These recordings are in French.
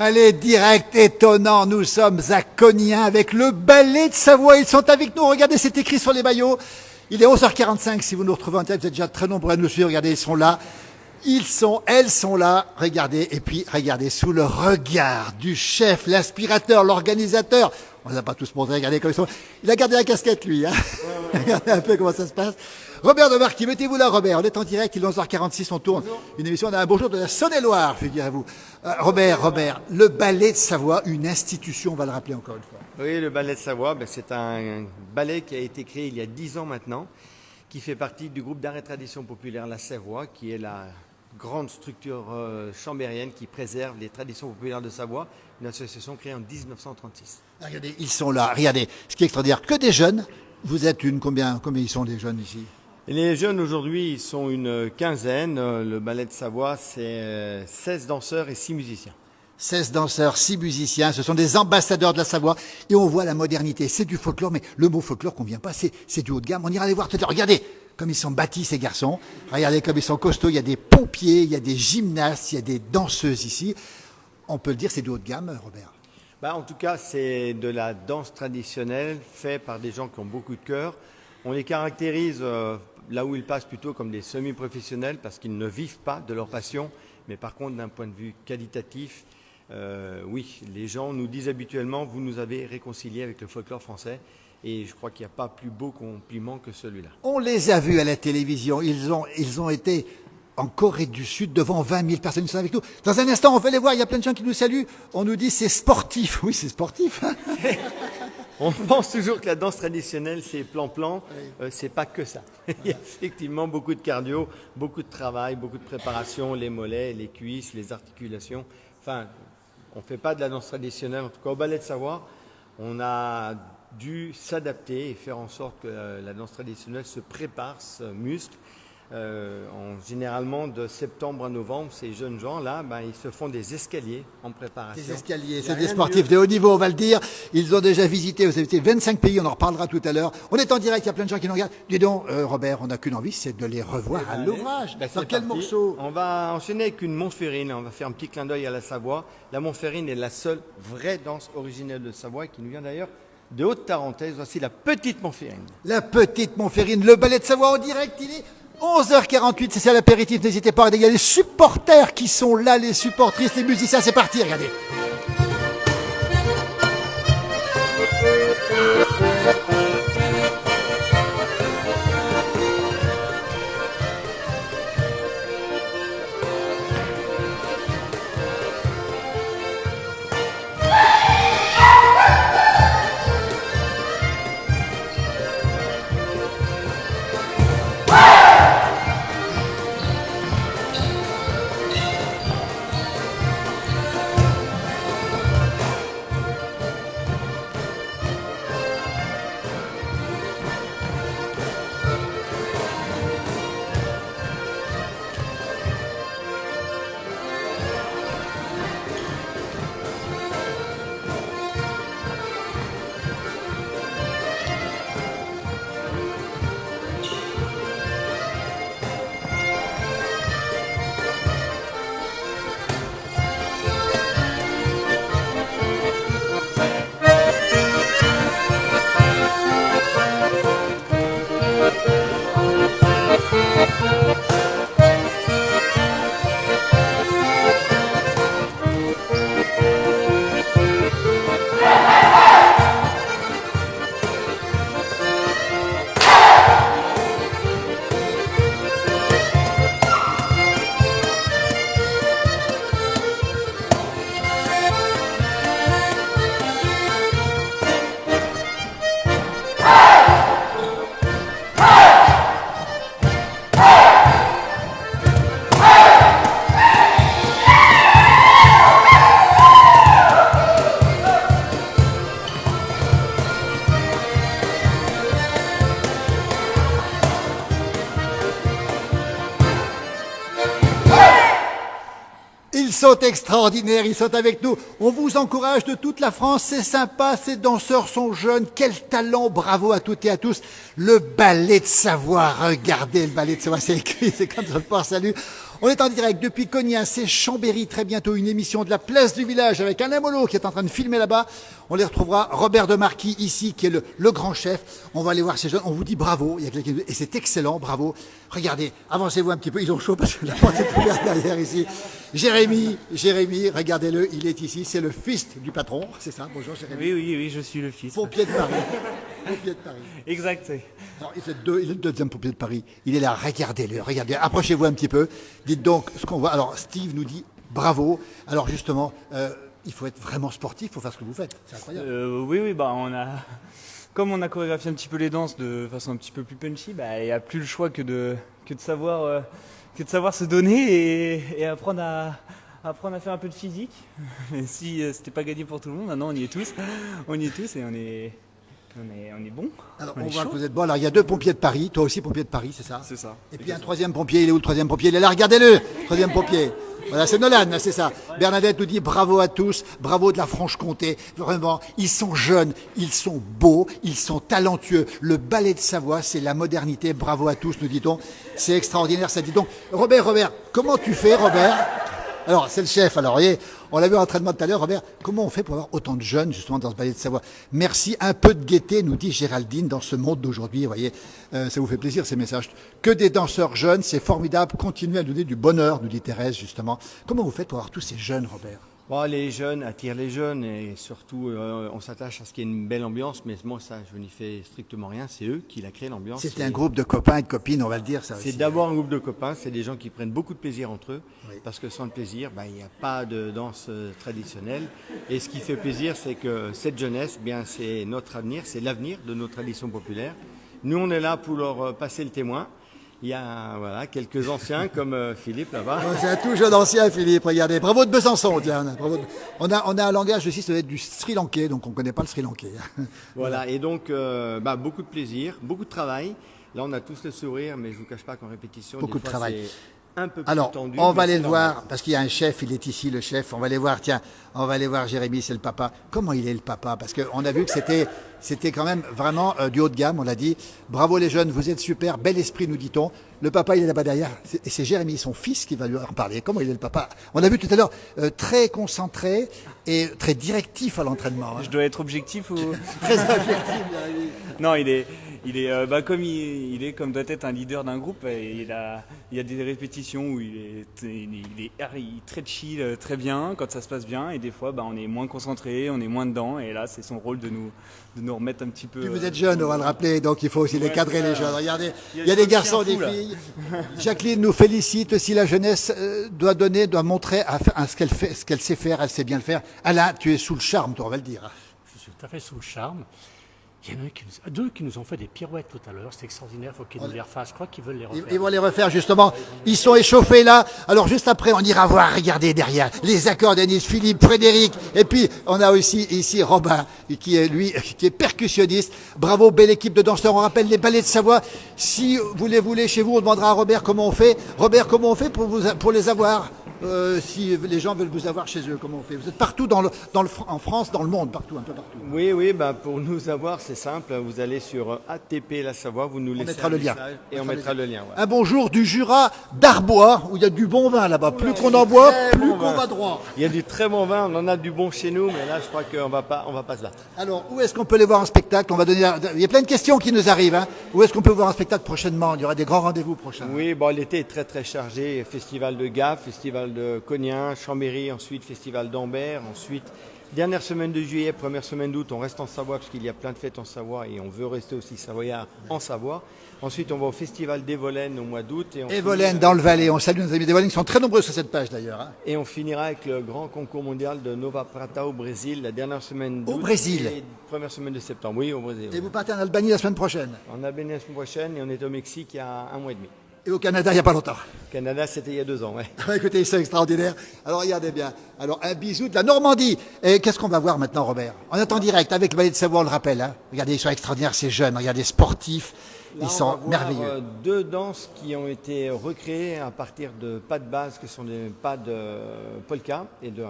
Allez, direct, étonnant, nous sommes à Cognien avec le ballet de Savoie. Ils sont avec nous, regardez, c'est écrit sur les maillots. Il est 11h45, si vous nous retrouvez en tête, vous êtes déjà très nombreux à nous suivre, regardez, ils sont là. Elles sont là, regardez, et puis regardez, sous le regard du chef, l'aspirateur, l'organisateur. On ne les a pas tous montrés, regardez comme ils sont. Il a gardé la casquette, lui. Hein. Regardez un peu comment ça se passe. Robert de Marquis, mettez-vous là, Robert. On est en direct, il est 11h46, on tourne une émission. On a un bonjour de la Saône-et-Loire, figurez-vous. Robert, le ballet de Savoie, une institution, on va le rappeler encore une fois. Oui, le ballet de Savoie, c'est un ballet qui a été créé il y a 10 ans maintenant, qui fait partie du groupe d'art et tradition populaire La Savoie, qui est la grande structure chambérienne qui préserve les traditions populaires de Savoie, une association créée en 1936. Regardez, ils sont là, regardez, ce qui est extraordinaire, que des jeunes. Vous êtes combien ils sont les jeunes ici? Et les jeunes aujourd'hui, ils sont une quinzaine. Le ballet de Savoie, c'est 16 danseurs et 6 musiciens. 16 danseurs, 6 musiciens, ce sont des ambassadeurs de la Savoie. Et on voit la modernité, c'est du folklore, mais le mot folklore convient pas, c'est du haut de gamme. On ira les voir tout à l'heure. Regardez comme ils sont bâtis ces garçons, regardez comme ils sont costauds, il y a des pompiers, il y a des gymnastes, il y a des danseuses ici. On peut le dire, c'est du haut de gamme, Robert. En tout cas, c'est de la danse traditionnelle faite par des gens qui ont beaucoup de cœur. On les caractérise là où ils passent plutôt comme des semi-professionnels parce qu'ils ne vivent pas de leur passion. Mais par contre, d'un point de vue qualitatif, oui, les gens nous disent habituellement, vous nous avez réconciliés avec le folklore français. Et je crois qu'il n'y a pas plus beau compliment que celui-là. On les a vus à la télévision, ils ont été en Corée du Sud devant 20 000 personnes qui sont avec nous. Dans un instant, on va les voir, il y a plein de gens qui nous saluent. On nous dit c'est sportif. Oui, c'est sportif. Hein. On pense toujours que la danse traditionnelle, c'est plan-plan. C'est pas que ça. Il y a effectivement beaucoup de cardio, beaucoup de travail, beaucoup de préparation, les mollets, les cuisses, les articulations. Enfin, on ne fait pas de la danse traditionnelle. En tout cas, au ballet de Savoie, on a dû s'adapter et faire en sorte que la danse traditionnelle se prépare, se muscle. Généralement de septembre à novembre, ces jeunes gens-là, ils se font des escaliers en préparation. Des escaliers, c'est des sportifs de haut niveau, on va le dire. Ils ont déjà visité, vous avez visité 25 pays, on en reparlera tout à l'heure. On est en direct, il y a plein de gens qui nous regardent. Dis donc, Robert, on n'a qu'une envie, c'est de les revoir à l'ouvrage. Dans quel morceau? On va enchaîner avec une Montferrine, on va faire un petit clin d'œil à la Savoie. La Montferrine est la seule vraie danse originelle de Savoie qui nous vient d'ailleurs de Haute-Tarentaise. Voici la petite Montferrine. La petite Montferrine, le ballet de Savoie en direct, il est 11h48, c'est ça l'apéritif, n'hésitez pas, il y a les supporters qui sont là, les supportrices, les musiciens, c'est parti, regardez. Ils sont extraordinaires, ils sont avec nous. On vous encourage de toute la France, c'est sympa, ces danseurs sont jeunes, quel talent, bravo à toutes et à tous. Le ballet de Savoie, regardez le ballet de Savoie, c'est écrit, c'est comme ça le port salut. On est en direct depuis Cognac, c'est Chambéry, très bientôt une émission de la place du village avec Alain Molot qui est en train de filmer là-bas. On les retrouvera, Robert Demarquis ici qui est le grand chef. On va aller voir ces jeunes, on vous dit bravo, il y a quelqu'un et c'est excellent, bravo. Regardez, avancez-vous un petit peu, ils ont chaud parce que la porte est ouverte derrière ici. Jérémy, regardez-le, il est ici, c'est le fils du patron, c'est ça, bonjour Jérémy. Oui, je suis le fils. Pompier de Paris. Pompier de Paris. Exact. Alors, il est le deuxième pompier de Paris. Il est là, regardez-le, regardez. Approchez-vous un petit peu. Dites donc ce qu'on voit. Alors, Steve nous dit bravo. Alors, justement, il faut être vraiment sportif pour faire ce que vous faites. C'est incroyable. Oui, comme on a chorégraphié un petit peu les danses de façon un petit peu plus punchy, il n'y a plus le choix que de savoir se donner et apprendre à faire un peu de physique. Et si c'était pas gagné pour tout le monde, maintenant on y est tous et on est bon. Alors, on voit que vous êtes bon. Alors, il y a deux pompiers de Paris. Toi aussi, pompier de Paris, c'est ça? C'est ça. Et puis, un troisième pompier. Il est où le troisième pompier? Il est là, regardez-le. Troisième pompier. Voilà, c'est Nolan, c'est ça. Bernadette nous dit bravo à tous, bravo de la Franche-Comté. Vraiment, ils sont jeunes, ils sont beaux, ils sont talentueux. Le ballet de Savoie, c'est la modernité. Bravo à tous, nous dit-on. C'est extraordinaire, ça dit donc. Robert, comment tu fais, Robert? Alors, c'est le chef. Alors, voyez, on l'a vu en entraînement tout à l'heure, Robert. Comment on fait pour avoir autant de jeunes, justement, dans ce ballet de Savoie? Merci. Un peu de gaieté, nous dit Géraldine, dans ce monde d'aujourd'hui. Vous voyez, ça vous fait plaisir, ces messages. Que des danseurs jeunes, c'est formidable. Continuez à nous donner du bonheur, nous dit Thérèse, justement. Comment vous faites pour avoir tous ces jeunes, Robert? Bon, les jeunes attirent les jeunes et surtout, on s'attache à ce qu'il y ait une belle ambiance. Mais moi, ça, je n'y fais strictement rien. C'est eux qui la créent, l'ambiance. C'était un groupe de copains et de copines, on va le dire, ça aussi. C'est d'abord un groupe de copains. C'est des gens qui prennent beaucoup de plaisir entre eux. Oui. Parce que sans le plaisir, il n'y a pas de danse traditionnelle. Et ce qui fait plaisir, c'est que cette jeunesse, c'est notre avenir, c'est l'avenir de nos traditions populaires. Nous, on est là pour leur passer le témoin. Il y a quelques anciens comme Philippe là-bas. C'est un tout jeune ancien, Philippe, regardez. Bravo de Besançon, tiens. On a un langage aussi, ça doit être du Sri Lankais, donc on ne connaît pas le Sri Lankais. Voilà, et donc beaucoup de plaisir, beaucoup de travail. Là, on a tous le sourire, mais je ne vous cache pas qu'en répétition, Beaucoup des de fois, travail. c'est un peu plus Alors, tendu. on va mais aller c'est le normal. voir, parce qu'il y a un chef, il est ici, le chef. On va aller voir, tiens, on va aller voir Jérémy, c'est le papa. Comment il est le papa? Parce qu'on a vu que c'était quand même vraiment du haut de gamme, on l'a dit. Bravo les jeunes, vous êtes super, bel esprit, nous dit-on. Le papa, il est là-bas derrière. Et c'est Jérémy, son fils, qui va lui en parler. Comment il est le papa? On a vu tout à l'heure, très concentré et très directif à l'entraînement. Hein. Je dois être objectif ou Très objectif, Jérémy. Non, il est comme il est comme doit être un leader d'un groupe. Et il y a des répétitions où il est très chill, très bien quand ça se passe bien, et des fois on est moins concentré, on est moins dedans, et là c'est son rôle de nous remettre un petit peu. Puis vous êtes jeune, on va le rappeler, donc il faut aussi les Ouais, cadrer c'est les ça. jeunes. Regardez, Il y a il y a des des garçons, chiens des fous, là. filles. Jacqueline nous félicite. Si la jeunesse doit montrer à ce qu'elle sait faire, elle sait bien le faire. Alain, tu es sous le charme, toi, on va le dire. Je suis tout à fait sous le charme. Il y en a deux qui nous ont fait des pirouettes tout à l'heure. C'est extraordinaire, il faut qu'ils nous les refassent. Je crois qu'ils veulent les refaire. Ils vont les refaire justement. Ils sont échauffés là. Alors juste après, on ira voir, regardez derrière, les accordéonistes, Philippe, Frédéric. Et puis, on a aussi ici Robin, qui est percussionniste. Bravo, belle équipe de danseurs. On rappelle les ballets de Savoie. Si vous les voulez chez vous, on demandera à Robert comment on fait. Robert, comment on fait pour les avoir? Si les gens veulent vous avoir chez eux, comment on fait? Vous êtes partout en France, dans le monde, partout, un peu partout. Oui, pour nous avoir, c'est simple. Vous allez sur ATP La Savoie, vous nous laissez mettra un le lien. message et on mettra le lien. Ouais. Un bonjour du Jura d'Arbois, où il y a du bon vin là-bas. Plus qu'on en boit, plus bon qu'on vin. va droit. Il y a du très bon vin, on en a du bon chez nous, mais là, je crois qu'on va pas se battre. Alors, où est-ce qu'on peut les voir en spectacle? Il y a plein de questions qui nous arrivent. Hein. Où est-ce qu'on peut voir un spectacle prochainement? Il y aura des grands rendez-vous prochains. Oui, l'été est très très chargé. Festival de Gap, festival de Cognac, Chambéry, ensuite festival d'Ambert, ensuite dernière semaine de juillet, première semaine d'août, on reste en Savoie parce qu'il y a plein de fêtes en Savoie et on veut rester aussi savoyard en Savoie. Ensuite, on va au festival d'Evolène au mois d'août. Evolène dans le Valais. On salue nos amis d'Evolène qui sont très nombreux sur cette page d'ailleurs. Hein. Et on finira avec le grand concours mondial de Nova Prata au Brésil, la dernière semaine d'août. Au Brésil. Et première semaine de septembre, oui, au Brésil. Et vous partez en Albanie la semaine prochaine. On a béni la semaine prochaine et on est au Mexique il y a un mois et demi. Et au Canada, il n'y a pas longtemps. Canada, c'était il y a 2 ans, ouais. Écoutez, c'est extraordinaire. Alors, regardez bien. Alors, un bisou de la Normandie. Et qu'est-ce qu'on va voir maintenant, Robert? On est en direct avec le ballet de Savoie, on le rappelle. Hein. Regardez, ils sont extraordinaires, ces jeunes. Regardez, sportifs. Là, Ils sont on va voir, merveilleux. 2 danses qui ont été recréées à partir de pas de base, qui sont des pas de polka et de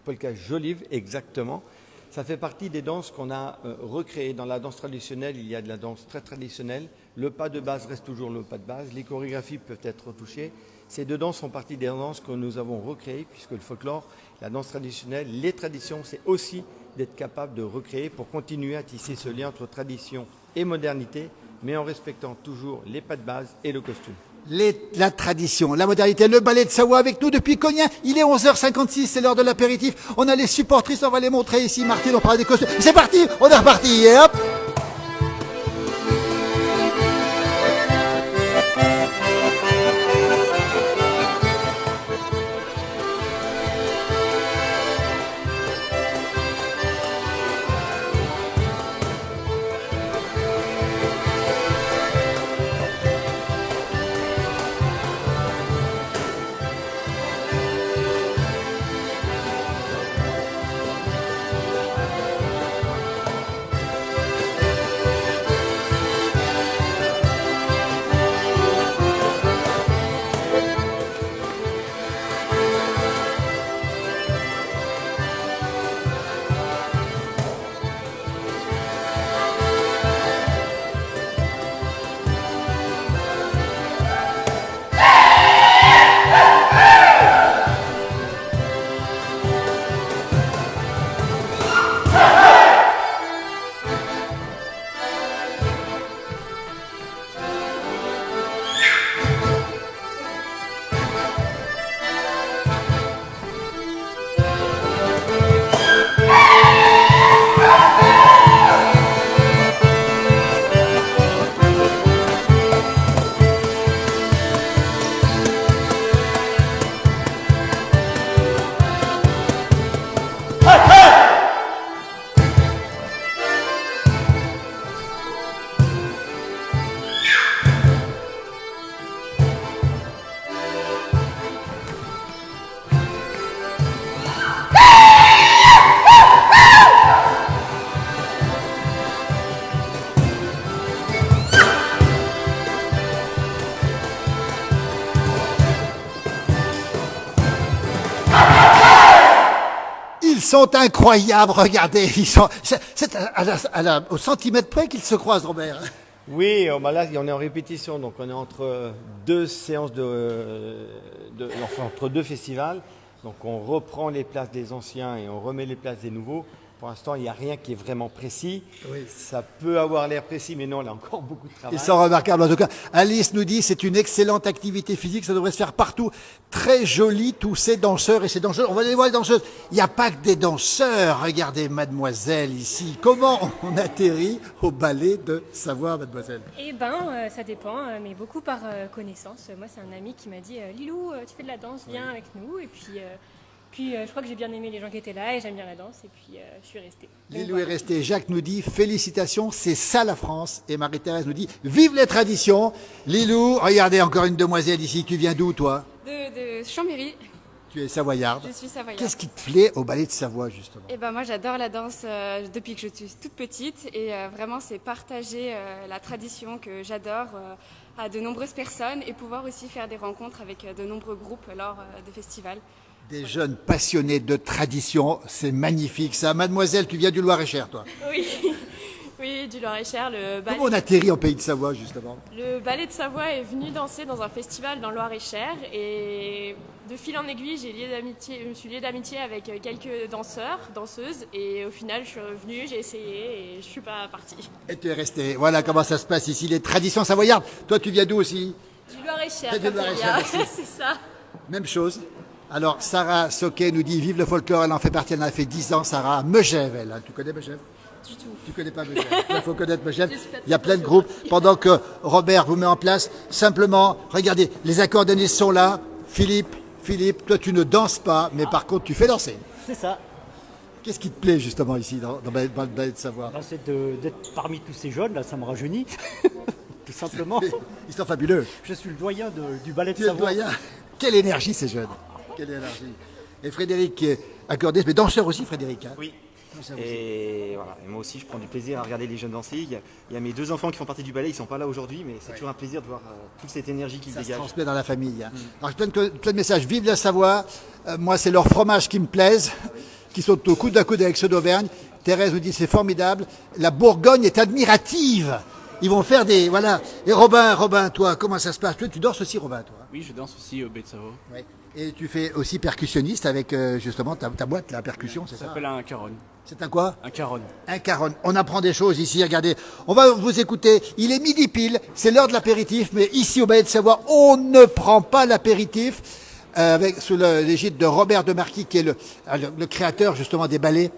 polka jolive, exactement. Ça fait partie des danses qu'on a recréées. Dans la danse traditionnelle, il y a de la danse très traditionnelle. Le pas de base reste toujours le pas de base. Les chorégraphies peuvent être retouchées. Ces deux danses font partie des danses que nous avons recréées, puisque le folklore, la danse traditionnelle, les traditions, c'est aussi d'être capable de recréer pour continuer à tisser ce lien entre tradition et modernité, mais en respectant toujours les pas de base et le costume. La tradition, la modernité, le ballet de Savoie avec nous depuis Cognin. Il est 11h56, c'est l'heure de l'apéritif. On a les supportrices, on va les montrer ici. Martine, on parle des costumes. C'est parti, on est reparti. Et hop. Ils sont incroyables, regardez, ils sont, c'est au centimètre près qu'ils se croisent, Robert. Oui, là, on est en répétition, donc on est entre deux séances enfin, entre deux festivals. Donc on reprend les places des anciens et on remet les places des nouveaux. Pour l'instant, il n'y a rien qui est vraiment précis. Oui. Ça peut avoir l'air précis, mais non, il y a encore beaucoup de travail. Ils sont remarquables en tout cas. Alice nous dit c'est une excellente activité physique, ça devrait se faire partout. Très joli tous ces danseurs et ces danseuses. On va aller voir les danseuses. Il n'y a pas que des danseurs. Regardez mademoiselle ici. Comment on atterrit au ballet de Savoie, mademoiselle? Eh ben, ça dépend, mais beaucoup par connaissance. Moi, c'est un ami qui m'a dit Lilou, tu fais de la danse, viens avec nous. Et puis je crois que j'ai bien aimé les gens qui étaient là et j'aime bien la danse. Et puis je suis restée. Donc, Lilou voilà. est resté. Jacques nous dit félicitations, c'est ça la France. Et Marie-Thérèse nous dit vive les traditions. Lilou, regardez encore une demoiselle ici. Tu viens d'où toi? De Chambéry. Tu es savoyarde. Je suis savoyarde. Qu'est-ce qui te plaît au ballet de Savoie justement? Eh ben moi j'adore la danse depuis que je suis toute petite et vraiment c'est partager la tradition que j'adore à de nombreuses personnes et pouvoir aussi faire des rencontres avec de nombreux groupes lors de festivals. Des jeunes passionnés de tradition, c'est magnifique ça. Mademoiselle, tu viens du Loir-et-Cher toi. Oui, oui, du Loir-et-Cher. Comment on atterrit en pays de Savoie justement? Le ballet de Savoie est venu danser dans un festival dans le Loir-et-Cher et de fil en aiguille, je me suis liée d'amitié avec quelques danseurs, danseuses et au final je suis revenue, j'ai essayé et je suis pas partie. Et tu es resté. Voilà comment ça se passe ici, les traditions savoyardes. Toi, tu viens d'où aussi? Du Loir-et-Cher, Du Loir-et-Cher aussi. c'est ça. Même chose. Alors, Sarah Soquet nous dit vive le folklore, elle en fait partie, elle en a fait 10 ans, Sarah, à Megève, elle. Tu connais Megève? Du tout. Tu connais pas Megève? Il faut connaître Megève. Il y a plein de groupes. Pendant que Robert vous met en place, simplement, regardez, les accordéonistes sont là. Philippe, toi tu ne danses pas, mais par contre tu fais danser. C'est ça. Qu'est-ce qui te plaît justement ici dans le ballet de Savoie? Ben, c'est d'être parmi tous ces jeunes, là, ça me rajeunit. Tout simplement. Ils sont fabuleux. Je suis le doyen du ballet de Tu es le Savoie. doyen. Quelle énergie ces jeunes. Quelle énergie. Et Frédéric qui est accordiste, mais danseur aussi Frédéric. Hein. Oui. Danseur aussi. Et voilà. Et moi aussi, je prends du plaisir à regarder les jeunes danser. Il y a mes deux enfants qui font partie du ballet, ils sont pas là aujourd'hui, mais c'est toujours un plaisir de voir toute cette énergie qu'ils Ça se dégagent. transmet dans la famille. Hein. Alors, plein de messages. Vive la Savoie. Moi, c'est leurs fromages qui me plaisent, qui sont au coude à coude avec ceux d'Auvergne. Thérèse nous dit c'est formidable. La Bourgogne est admirative. Ils vont faire des... Voilà. Et Robin, toi, comment ça se passe? Tu danses aussi, Robin, toi? Oui, je danse aussi au Baie de Savoie. Ouais. Et tu fais aussi percussionniste avec justement ta boîte, la percussion, c'est Ça ça? s'appelle un caron. C'est un quoi? Un caron. Un caron. On apprend des choses ici, regardez. On va vous écouter. Il est midi pile, c'est l'heure de l'apéritif, mais ici au Baie de Savoie, on ne prend pas l'apéritif. Sous l'égide de Robert Demarquis, qui est le créateur justement des ballets.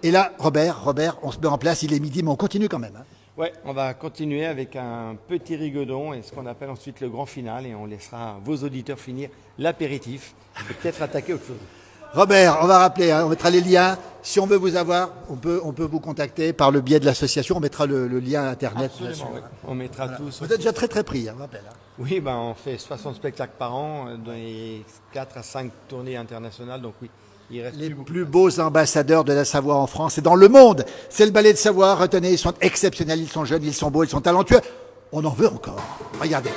Et là, Robert, on se met en place, il est midi, mais on continue quand même. Hein. Ouais, on va continuer avec un petit rigodon et ce qu'on appelle ensuite le grand final et on laissera vos auditeurs finir l'apéritif et peut-être attaquer autre chose. Robert, on va rappeler, hein, on mettra les liens. Si on veut vous avoir, on peut vous contacter par le biais de l'association. On mettra le lien internet. Absolument, oui. On mettra tout. Vous êtes déjà très pris, hein, je rappelle. Hein. Oui, ben, on fait 60 spectacles par an dans les 4 à 5 tournées internationales, donc oui. Il reste Les plus beaux ambassadeurs de la Savoie en France et dans le monde. C'est le ballet de Savoie. Retenez, ils sont exceptionnels, ils sont jeunes, ils sont beaux, ils sont talentueux. On en veut encore. Regardez.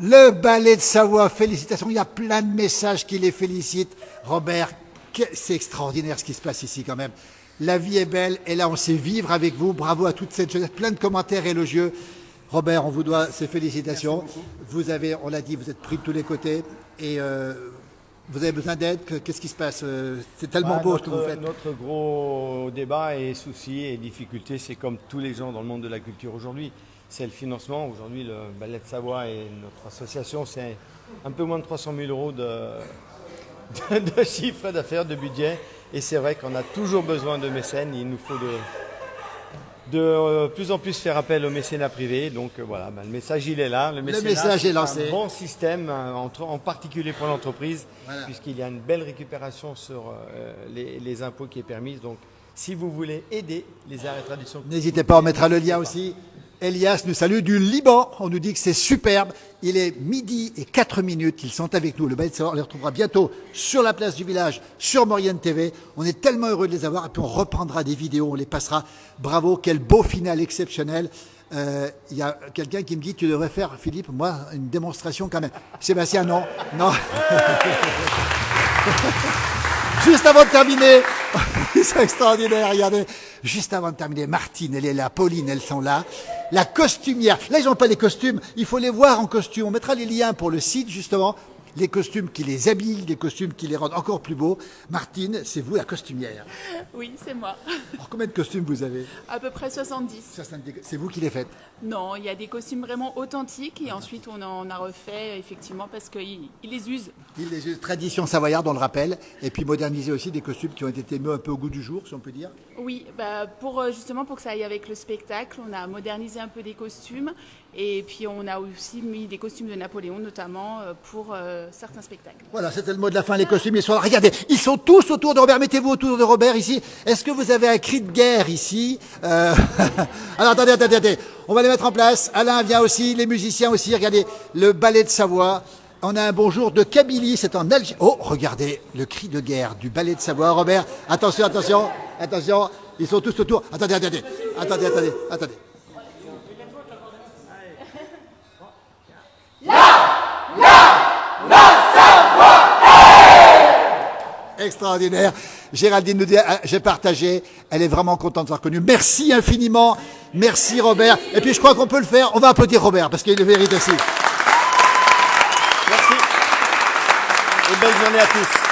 Le ballet de Savoie, félicitations. Il y a plein de messages qui les félicitent. Robert, c'est extraordinaire ce qui se passe ici quand même. La vie est belle et là on sait vivre avec vous. Bravo à toute cette jeunesse. Plein de commentaires élogieux. Robert, on vous doit ces félicitations. Vous avez, on l'a dit, vous êtes pris de tous les côtés et vous avez besoin d'aide. Qu'est-ce qui se passe? C'est tellement beau ce que vous faites. Notre gros débat et souci et difficulté, c'est comme tous les gens dans le monde de la culture aujourd'hui. C'est le financement. Aujourd'hui, le Ballet de Savoie et notre association, c'est un peu moins de 300 000 euros de chiffre d'affaires, de budget. Et c'est vrai qu'on a toujours besoin de mécènes. Il nous faut de plus en plus faire appel au mécénat privé. Donc voilà, le message il est là. Le message est lancé. C'est un bon système, en particulier pour l'entreprise, voilà. Puisqu'il y a une belle récupération sur les impôts qui est permise. Donc si vous voulez aider les arts et traditions... N'hésitez pas, on mettra le lien aussi. Elias nous salue du Liban. On nous dit que c'est superbe. Il est 12h04. Ils sont avec nous. Le Ballet de Savoie, on les retrouvera bientôt sur la place du village, sur Maurienne TV. On est tellement heureux de les avoir. Et puis on reprendra des vidéos, on les passera. Bravo, quel beau final exceptionnel. Il y a quelqu'un qui me dit, tu devrais faire, Philippe, moi, une démonstration quand même. Sébastien, non. Non. Juste avant de terminer, ils sont extraordinaires, regardez. Juste avant de terminer, Martine, elle est là, Pauline, elles sont là. La costumière, là ils n'ont pas les costumes, il faut les voir en costume. On mettra les liens pour le site justement. les costumes qui les habillent, les costumes qui les rendent encore plus beaux. Martine, c'est vous la costumière. Oui, c'est moi. Alors, combien de costumes vous avez? À peu près 70. C'est vous qui les faites? Non, il y a des costumes vraiment authentiques et ensuite on en a refait effectivement parce qu'ils les usent. Tradition savoyarde, on le rappelle, et puis moderniser aussi des costumes qui ont été mis un peu au goût du jour, si on peut dire. Oui, justement pour que ça aille avec le spectacle, on a modernisé un peu des costumes et puis on a aussi mis des costumes de Napoléon notamment pour certains spectacles. Voilà, c'était le mot de la fin, les costumes, ils sont là. Regardez, ils sont tous autour de Robert. Mettez-vous autour de Robert ici. Est-ce que vous avez un cri de guerre ici? Alors attendez. On va les mettre en place. Alain vient aussi, les musiciens aussi. Regardez, le ballet de Savoie. On a un bonjour de Kabylie, c'est en Algérie. Oh, regardez, le cri de guerre du ballet de Savoie. Robert, attention. Ils sont tous autour. Attendez. Extraordinaire. Géraldine nous dit, j'ai partagé. Elle est vraiment contente de s'être reconnue. Merci infiniment. Merci Robert. Et puis je crois qu'on peut le faire. On va applaudir Robert parce qu'il le mérite aussi. Merci. Et belle journée à tous.